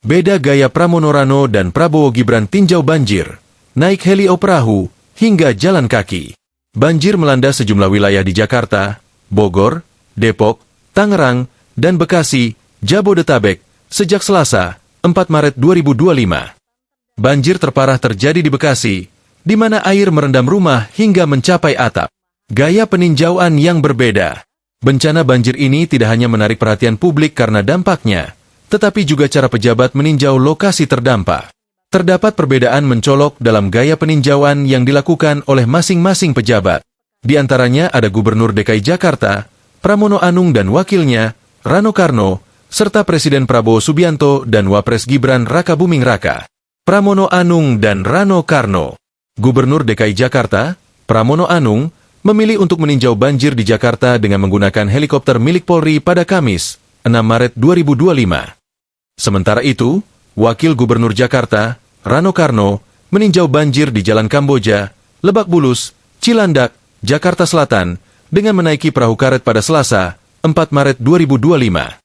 Beda gaya Pramono Rano dan Prabowo Gibran tinjau banjir, naik heli o perahu, hingga jalan kaki. Banjir melanda sejumlah wilayah di Jakarta, Bogor, Depok, Tangerang, dan Bekasi, Jabodetabek, sejak Selasa, 4 Maret 2025. Banjir terparah terjadi di Bekasi, di mana air merendam rumah hingga mencapai atap. Gaya peninjauan yang berbeda. Bencana banjir ini tidak hanya menarik perhatian publik karena dampaknya, tetapi juga cara pejabat meninjau lokasi terdampak. Terdapat perbedaan mencolok dalam gaya peninjauan yang dilakukan oleh masing-masing pejabat. Di antaranya ada Gubernur DKI Jakarta, Pramono Anung dan wakilnya, Rano Karno, serta Presiden Prabowo Subianto dan Wapres Gibran Rakabuming Raka. Pramono Anung dan Rano Karno. Gubernur DKI Jakarta, Pramono Anung, memilih untuk meninjau banjir di Jakarta dengan menggunakan helikopter milik Polri pada Kamis, 6 Maret 2025. Sementara itu, Wakil Gubernur Jakarta, Rano Karno, meninjau banjir di Jalan Kamboja, Lebak Bulus, Cilandak, Jakarta Selatan, dengan menaiki perahu karet pada Selasa, 4 Maret 2025.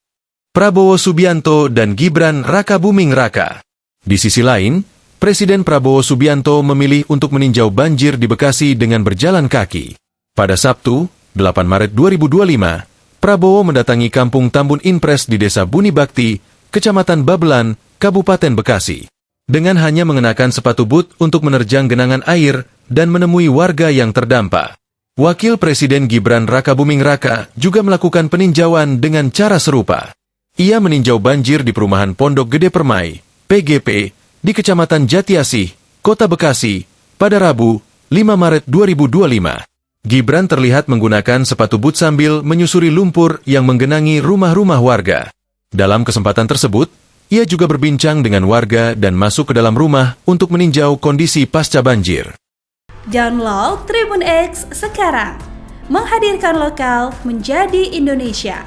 Prabowo Subianto dan Gibran Rakabuming Raka. Di sisi lain, Presiden Prabowo Subianto memilih untuk meninjau banjir di Bekasi dengan berjalan kaki. Pada Sabtu, 8 Maret 2025, Prabowo mendatangi Kampung Tambun Inpres di Desa Buni Bakti, Kecamatan Babelan, Kabupaten Bekasi. Dengan hanya mengenakan sepatu boot untuk menerjang genangan air dan menemui warga yang terdampak. Wakil Presiden Gibran Rakabuming Raka juga melakukan peninjauan dengan cara serupa. Ia meninjau banjir di perumahan Pondok Gede Permai, PGP, di Kecamatan Jatiasih, Kota Bekasi, pada Rabu, 5 Maret 2025. Gibran terlihat menggunakan sepatu boot sambil menyusuri lumpur yang menggenangi rumah-rumah warga. Dalam kesempatan tersebut, ia juga berbincang dengan warga dan masuk ke dalam rumah untuk meninjau kondisi pasca banjir. Download Tribun X sekarang, menghadirkan lokal menjadi Indonesia.